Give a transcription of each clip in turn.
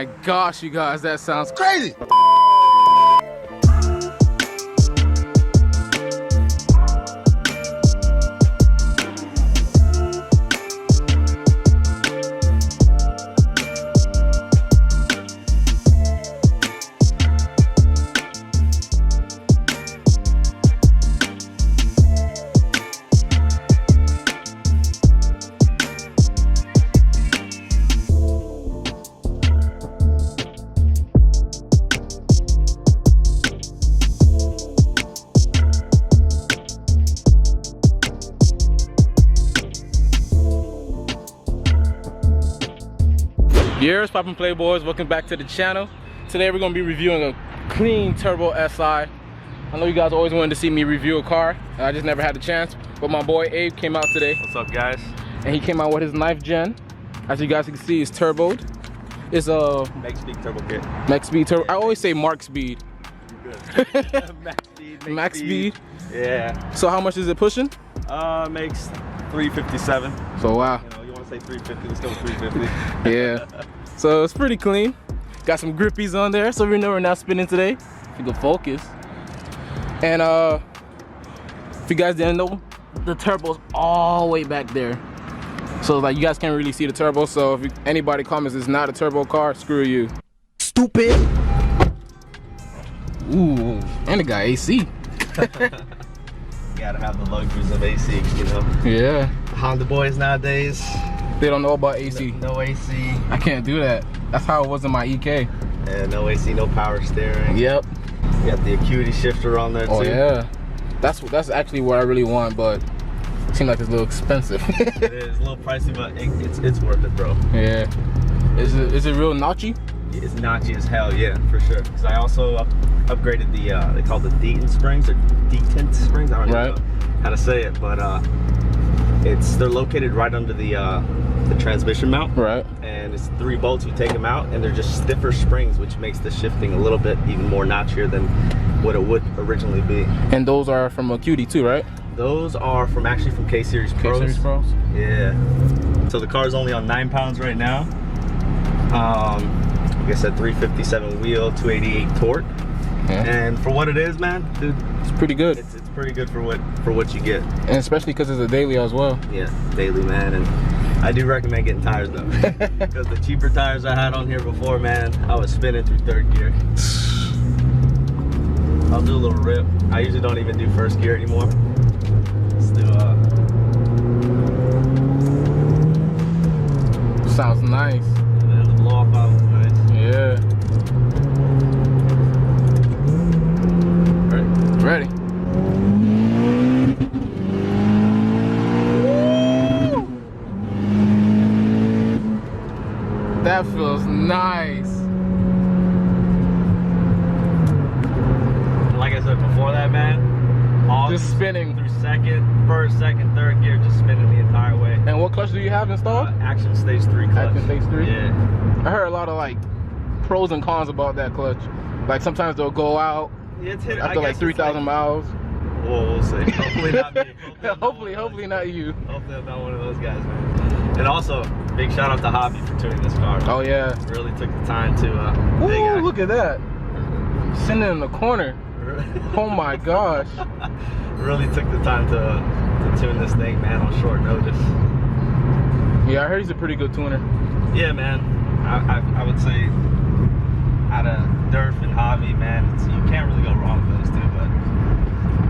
my gosh, you guys, that sounds crazy. Years poppin' playboys, welcome back to the channel. Today we're gonna be reviewing a clean turbo SI. I know you guys always wanted to see me review a car, and I just never had the chance, but my boy Abe came out today. What's up, guys? And he came out with his 9th gen. As you guys can see, it's turboed. It's a Max Speed Turbo Kit. Max Speed Turbo. I always say Mark Speed. You're good. Max Speed. Max Speed. Yeah. So how much is it pushing? Makes 357. So wow. You know, you want to say 350? Let's go with 350. Yeah. So it's pretty clean. Got some grippies on there, so we know we're not spinning today. If you can focus. And if you guys didn't know, the turbo's all the way back there. So like you guys can't really see the turbo. So if anybody comments it's not a turbo car, screw you. Stupid. Ooh, and it got AC. You gotta have the luxuries of AC, you know. Yeah. Honda boys nowadays, they don't know about AC. No AC. I can't do that. That's how it was in my EK. Yeah, no AC, no power steering. Yep. You got the acuity shifter on there too. Oh yeah. That's actually what I really want, but it seems like it's a little expensive. It is a little pricey, but it's worth it, bro. Yeah. Is it real notchy? It's notchy as hell, yeah, for sure. Because I also upgraded the they call the detent springs or detent springs. I don't know how to say it, but they're located right under the transmission mount. Right. And it's 3 bolts. You take them out, and they're just stiffer springs, which makes the shifting a little bit even more notchier than what it would originally be. And those are from a QD too, right? Those are actually from K Series Pros. K Series Pros. Yeah. So the car's only on 9 pounds right now. Like I said, 357 wheel, 288 torque. Yeah. And for what it is, man, dude, it's pretty good. It's pretty good for what you get. And especially because it's a daily as well. Yeah, daily, man. And I do recommend getting tires though, because the cheaper tires I had on here before, man, I was spinning through 3rd gear. I'll do a little rip. I usually don't even do 1st gear anymore. Let's do sounds nice. And the blow off out was nice. Yeah. Ready. Woo! That feels nice. Like I said before that, man, all just spinning through 1st, 2nd, 3rd gear, just spinning the entire way. And what clutch do you have installed? Action Stage 3 clutch. Action Stage 3? Yeah. I heard a lot of like pros and cons about that clutch. Like sometimes they'll go out. It's hit after like 3,000 miles. Well, we'll see. Hopefully not me. Hopefully not you. Hopefully I'm not one of those guys, man. And also, big shout out to Hobby for tuning this car. Oh yeah. Really took the time to. Ooh, look at that. Sitting in the corner. Oh my gosh. Really took the time to tune this thing, man, on short notice. Yeah, I heard he's a pretty good tuner. Yeah, man. I would say out of Durf and Hobby, man, you can't really go wrong with those two, but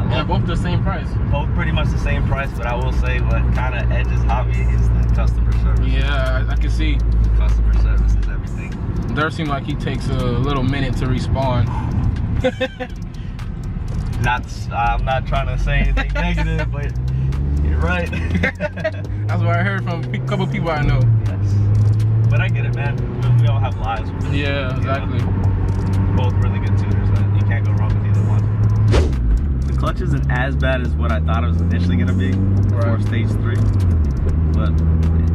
they're both the same price. Both pretty much the same price, but I will say what kind of edges Hobby is the customer service. Yeah, I can see. Customer service is everything. Durf seems like he takes a little minute to respawn. I'm not trying to say anything negative, but you're right. That's what I heard from a couple people I know. Yes. But I get it, man. We all have lives. Yeah, exactly. Both really good tuners, man. You can't go wrong with either one. The clutch isn't as bad as what I thought it was initially going to be for Stage 3, but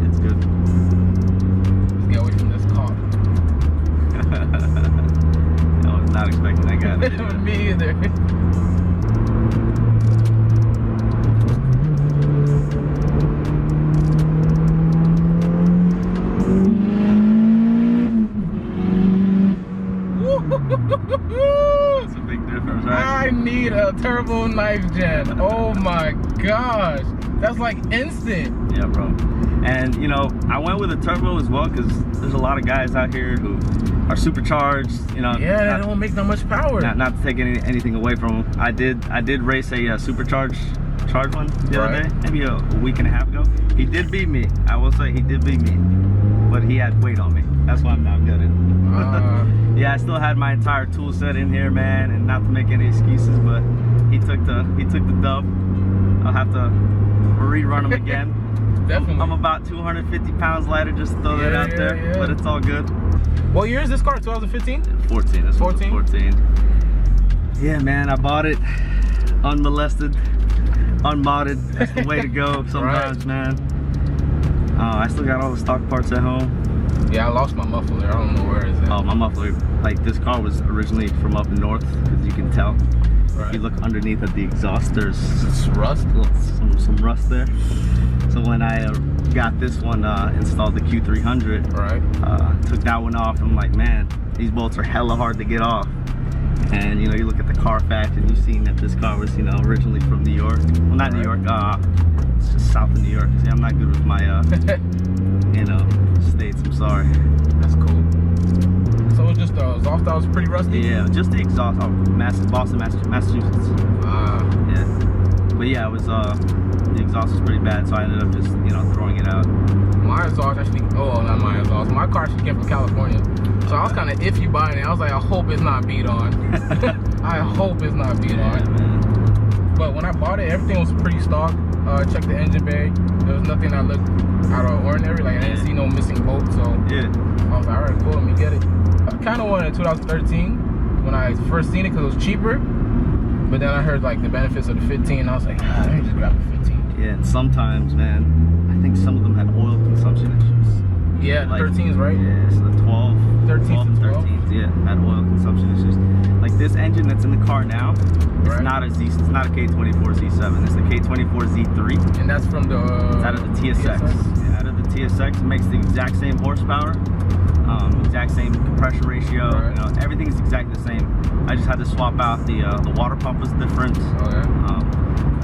it's good. Let's get away from this car. I was not expecting that guy to do that. Me either. 9th gen. Oh my gosh. That's like instant. Yeah, bro. And you know, I went with a turbo as well because there's a lot of guys out here who are supercharged. You know, yeah, they don't make that much power. Not to take anything away from them. I did race a supercharged one the other day, maybe a week and a half ago. He did beat me. I will say he did beat me, but he had weight on me. That's why I'm not good at it. Yeah, I still had my entire tool set in here, man, and not to make any excuses, but he took the dub. I'll have to rerun him again. Definitely. I'm about 250 pounds lighter, just to throw that out there, but it's all good. What year is this car? 2015? 14. This 14? 14. Yeah, man, I bought it unmolested, unmodded. That's the way to go sometimes, man. I still got all the stock parts at home. Yeah, I lost my muffler. I don't know where it's at. Oh, my muffler. Like, this car was originally from up north, because you can tell. If you look underneath at the exhaust, there's rust, some rust there. So when I got this one installed, the Q300, took that one off. I'm like, man, these bolts are hella hard to get off. And you know, you look at the Carfax and you've seen that this car was, you know, originally from New York. Well, not New York. It's just south of New York. See, I'm not good with my, you know, states. I'm sorry. That's cool. So it's just the exhaust that was pretty rusty? Yeah, just the exhaust. Oh, Boston, Massachusetts. Yeah. But yeah, it was, the exhaust was pretty bad, so I ended up just, you know, throwing it out. My exhaust actually, not my exhaust. My car actually came from California. So I was kind of iffy buying it. I was like, I hope it's not beat on. I hope it's not beat on. Man. But when I bought it, everything was pretty stock. Checked the engine bay. There was nothing that looked out of ordinary. Like, I didn't see no missing bolts. So yeah, I was like, all right, cool, let me get it. I kind of wanted it in 2013 when I first seen it because it was cheaper. But then I heard like the benefits of the 15. And I was like, let me just grab the 15. Yeah, and sometimes, man, I think some of them had oil consumption issues. Yeah, like, 13s, right? Yeah, so the 12 and 13s, yeah, had oil consumption issues. Like this engine that's in the car now, it's not a K24 Z7, it's a K24 Z3. And that's from the it's out of the TSX. Yeah, out of the TSX, it makes the exact same horsepower, exact same compression ratio. You know, everything's exactly the same. I just had to swap out the water pump was different.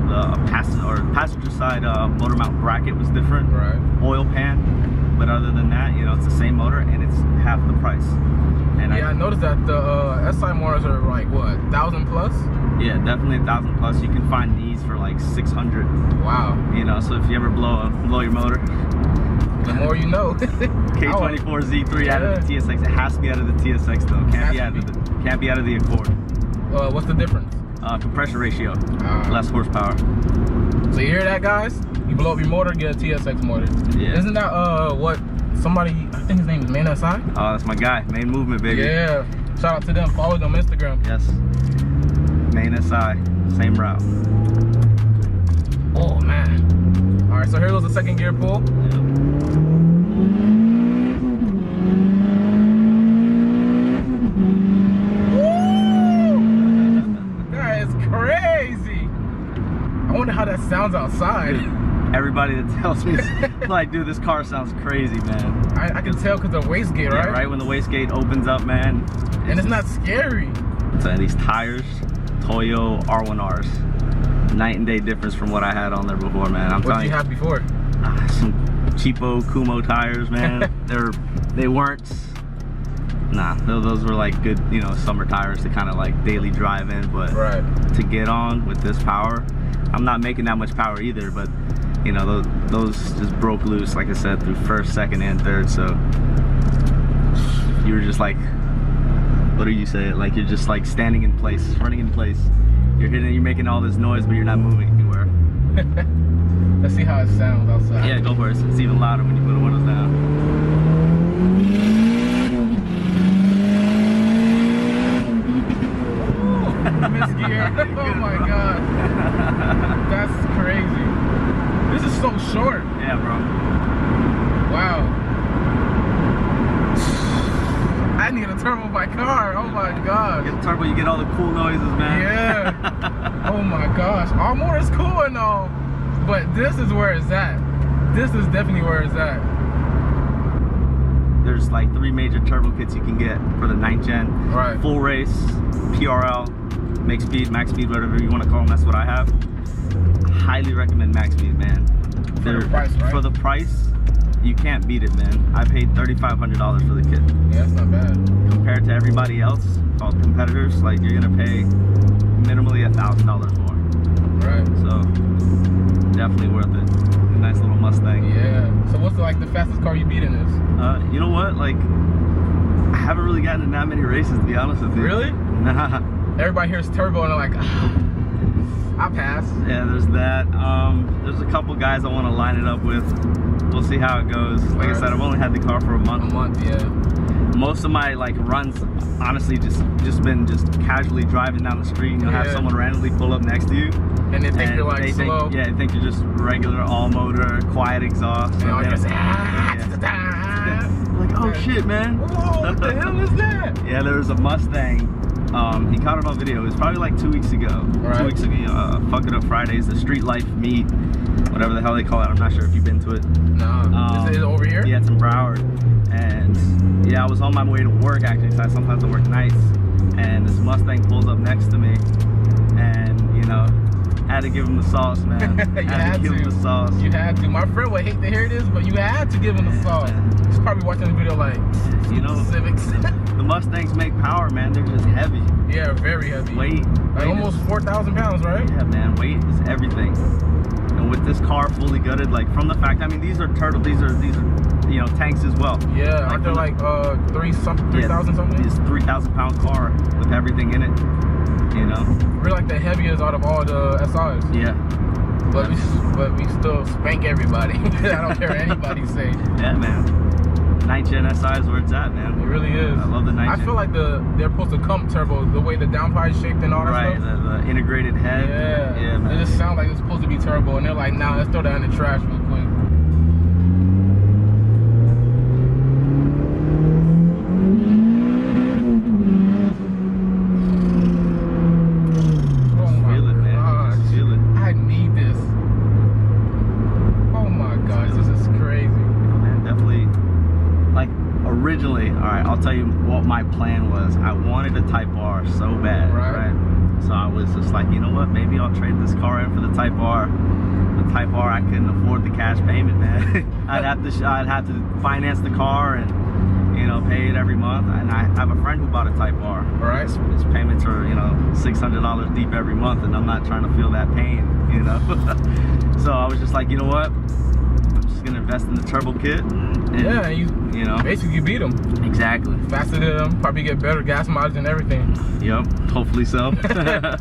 The passenger side motor mount bracket was different. Oil pan, but other than that, you know, it's the same motor and it's half the price. And I noticed that the SI motors are like what, 1,000 plus? Yeah, definitely 1,000 plus. You can find these for like 600. Wow. You know, so if you ever blow your motor, the more you know. K24 Z3 out of the TSX. It has to be out of the TSX though. Can't be out of the Accord. What's the difference? Compression ratio, less horsepower. So you hear that, guys? You blow up your motor, get a TSX motor. Yeah. Isn't that what somebody? I think his name is Main SI. Oh, that's my guy. Main Movement, baby. Yeah. Shout out to them. Follow them on Instagram. Yes. Main SI, same route. Oh man. All right. So here goes the second gear pull. I wonder how that sounds outside. Everybody that tells me, like, dude, this car sounds crazy, man. I can tell because the wastegate, right? Yeah, right when the wastegate opens up, man. And it's not scary. So these tires, Toyo R1Rs, night and day difference from what I had on there before, man. What did you have before? Some cheapo Kumo tires, man. They weren't. Nah, those were like good, you know, summer tires to kind of like daily drive in, but to get on with this power, I'm not making that much power either, but you know, those just broke loose, like I said, through first, second, and third. So you were just like, what do you say? Like you're just like standing in place, running in place. You're hitting, you're making all this noise, but you're not moving anywhere. Let's see how it sounds outside. Yeah, go for it. It's even louder when you put the windows down. Miss gear. Oh my god. That's crazy. This is so short. Yeah, bro. Wow. I need a turbo in my car. Oh my gosh. Get a turbo, you get all the cool noises, man. Yeah. Oh my gosh. All more is cool and all, but this is where it's at. This is definitely where it's at. There's like 3 major turbo kits you can get for the 9th gen. Right. Full race, PRL, max speed, whatever you want to call them. That's what I have. Highly recommend max speed, man. For the price, right? For the price, you can't beat it, man. I paid $3,500 for the kit. Yeah, that's not bad. Compared to everybody else, called competitors, like you're gonna pay minimally $1,000 more. Right. So definitely worth it. A nice little Mustang. Yeah. So what's like the fastest car you beat in this? You know what? Like, I haven't really gotten in that many races, to be honest with you. Really? Nah. Everybody hears turbo and they're like, I'll pass. Yeah, there's that. There's a couple guys I want to line it up with. We'll see how it goes. Like I said, I've only had the car for a month. A month, yeah. Most of my like runs, honestly, just been casually driving down the street. You'll have someone randomly pull up next to you, and they think you're like slow. Yeah, they think you're just regular all motor, quiet exhaust. And all just like, oh shit, man. Whoa, what the hell is that? Yeah, there was a Mustang. He caught it on video. It was probably like 2 weeks ago. Right. 2 weeks ago, Fuck It Up Fridays, the street life meet, whatever the hell they call it. I'm not sure if you've been to it. No. Is it over here? Yeah, it's in Broward. And yeah, I was on my way to work actually, so sometimes I work nights. And this Mustang pulls up next to me, and you know, had to give him the sauce, man. You had to give him the sauce. You had to. My friend would hate to hear this, but you had to give him the sauce. He's probably watching the video like, you know, Civics. The Mustangs make power, man. They're just heavy. Yeah, very heavy. Weight almost 4,000 pounds, right? Yeah, man. Weight is everything. And with this car fully gutted, like from the fact, I mean, these are these are you know, tanks as well. Yeah, like aren't they like 3,000 something? It's 3,000 pound car with everything in it. You know, we're like the heaviest out of all the SIs. Yeah. But we still spank everybody. I don't care what anybody say. Yeah, man. 9th gen SI is where it's at, man. It really is. I love the 9th gen. I feel like they're supposed to come turbo, the way the downpipe is shaped and all that stuff. Right, the integrated head. Yeah, man. It just sounds like it's supposed to be turbo, and they're like, nah, let's throw that in the trash real quick. Originally, all right, I'll tell you what my plan was. I wanted a Type R so bad, right? So I was just like, you know what? Maybe I'll trade this car in for the Type R. The Type R, I couldn't afford the cash payment, man. I'd have to finance the car and, you know, pay it every month. And I have a friend who bought a Type R. Right. His payments are, you know, $600 deep every month, and I'm not trying to feel that pain, you know. So I was just like, you know what? I'm just gonna invest in the turbo kit. And, yeah, you know, basically you beat them. Exactly. Faster than them, probably get better gas mileage and everything. Yep, hopefully so.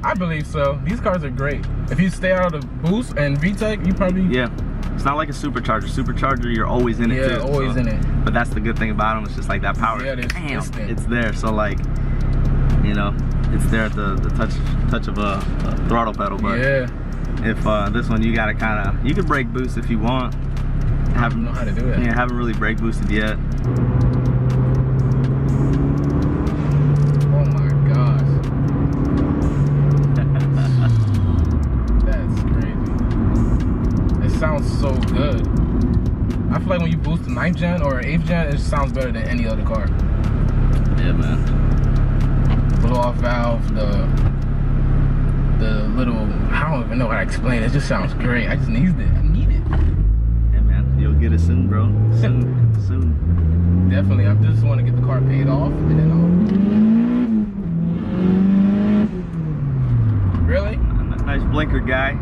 I believe so. These cars are great. If you stay out of Boost and VTEC, you probably... Yeah, it's not like a supercharger. Supercharger, you're always in it too. Yeah, always in it. But that's the good thing about them. It's just like that power. Yeah, it's there. So like, you know, it's there at the touch of a throttle pedal. But yeah, if this one, you gotta kind of, you can brake boost if you want. I don't know how to do that. Yeah, haven't really brake boosted yet. Oh my gosh. That's crazy. It sounds so good. I feel like when you boost the 9th gen or 8th gen, it sounds better than any other car. Yeah, man. Blow off valve, the little, I don't even know how to explain it. It just sounds great. I just need it. You'll get it soon, bro. Soon. Definitely. I just want to get the car paid off, and then I'll... Really? Nice blinker guy.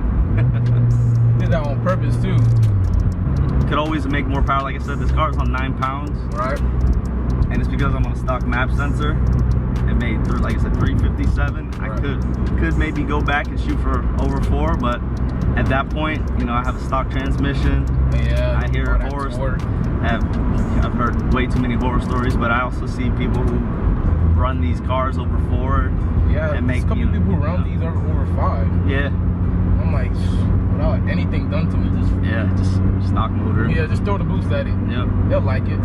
Did that on purpose too. Could always make more power. Like I said, this car is on 9 pounds. Right. And it's because I'm on a stock map sensor. It made, like I said, 357. Right. I could maybe go back and shoot for over 4, but at that point, you know, I have a stock transmission. Yeah, I hear horror. I've heard way too many horror stories, but I also see people who run these cars over 4. Yeah, and make a couple people who run these over 5. Yeah. I'm like, without anything done to it, just stock motor. Yeah, just throw the boost at it. Yep. They'll like it.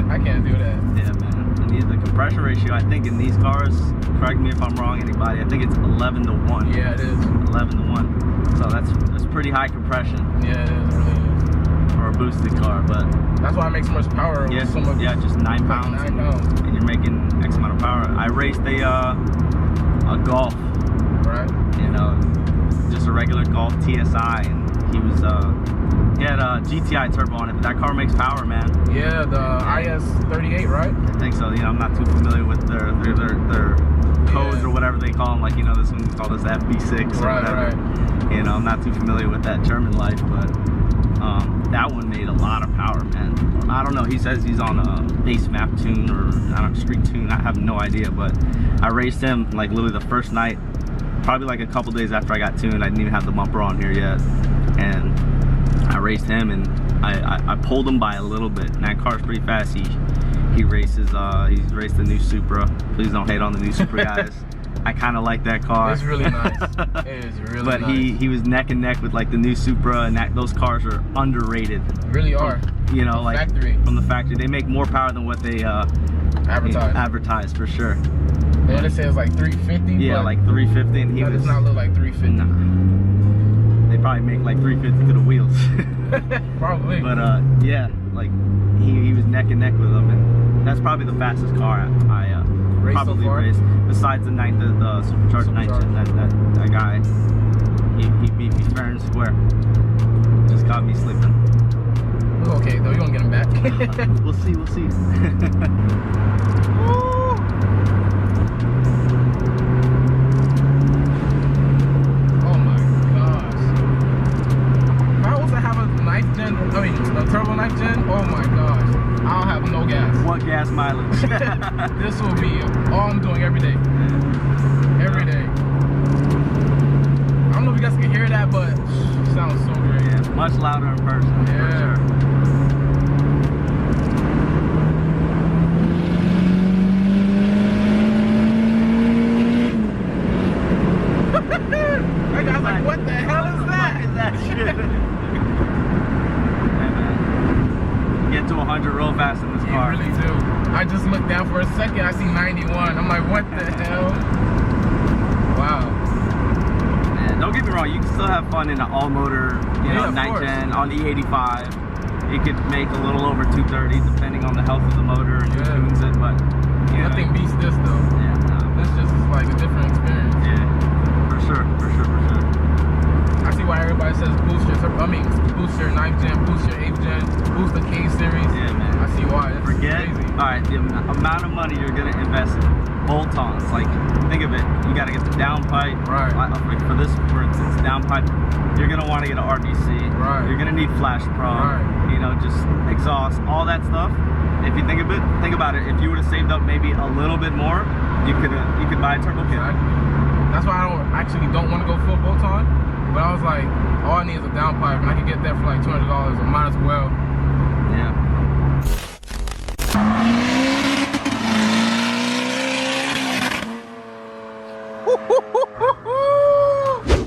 I can't do that. Yeah, man. And the compression ratio, I think in these cars, correct me if I'm wrong, anybody, I think it's 11:1. Yeah, it is. 11:1. So that's pretty high compression. Yeah, it is, it really is. For a boosted car, but that's why it makes so much power. Yeah, so much, just 9 pounds. 9 pounds. And you're making X amount of power. I raced a a Golf. Right. You know, just a regular Golf TSI, and he had a GTI turbo on it, but that car makes power, man. Yeah, the IS38, right? I think so. You know, I'm not too familiar with their codes or whatever they call them. Like, you know, this one we call this FB6 or whatever. Right. You know, I'm not too familiar with that German life, but that one made a lot of power, man. I don't know. He says he's on a base map tune or I don't know, street tune. I have no idea, but I raced him like literally the first night, probably like a couple days after I got tuned. I didn't even have the bumper on here yet, and I raced him, and I pulled him by a little bit. And that car's pretty fast. He races. He's raced the new Supra. Please don't hate on the new Supra, guys. I kind of like that car. It's really nice. It is really but nice. he was neck and neck with like the new Supra, and those cars are underrated. Really are. You know, like factory. From the factory, they make more power than what they advertise for sure. They only say it's like 350. Yeah, like 350, and he does not look like 350. Nah. They probably make like 350 to the wheels. Probably. But yeah, like he was neck and neck with them, and that's probably the fastest car I probably raced. Besides the supercharged 910, that guy, he beat me fair and square. Just got me sleeping. Okay, though, you're gonna get him back. We'll see. Oh my gosh. If I was to have a turbo knife gen, oh my gosh. I don't have no gas. What gas mileage? This will be all I'm doing every day. Every day. I don't know if you guys can hear that, but it sounds so great. Yeah, it's much louder in person. Yeah. For sure. That guy's like, what the hell is that? What is that shit? Get to 100 real fast in this car. You really do. I just looked down for a second, I see 91. I'm like, what the hell? Wow. Man, don't get me wrong, you can still have fun in an all-motor, you know, 910 on the E85. It could make a little over 230 depending on the health of the motor and who tunes it, but nothing beats this though. Yeah, no. This just is like a different experience. Yeah, for sure. I see why everybody says boost your 9th gen, boost your 8th gen, boost the K series. Yeah, man. I see why. That's Forget, crazy. Alright, the amount of money you're gonna invest in bolt-ons. Like, think of it, you gotta get the downpipe. Right. Like for this, for instance, downpipe, you're gonna wanna get an RDC. Right. You're gonna need flash pro. Right. You know, just exhaust, all that stuff. If you think about it, if you would have saved up maybe a little bit more, you could buy a turbo kit. Exactly. That's why I don't want to go full bolt-on. But I was like, all I need is a downpipe, and I can get that for like $200. I might as well. Yeah.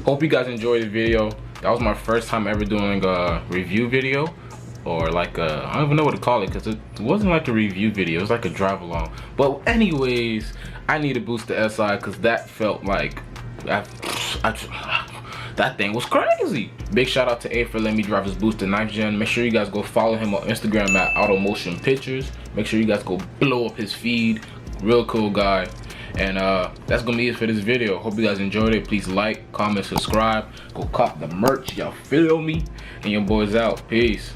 Hope you guys enjoyed the video. That was my first time ever doing a review video, or like I don't even know what to call it, because it wasn't like a review video, it was like a drive along. But anyways, I need to boost the SI because that felt like that thing was crazy. Big shout out to A for letting me drive his boosted 9th gen. Make sure you guys go follow him on Instagram at Automotion Pictures. Make sure you guys go blow up his feed. Real cool guy. And that's gonna be it for this video. Hope you guys enjoyed it. Please like, comment, subscribe. Go cop the merch. Y'all feel me? And your boys out. Peace.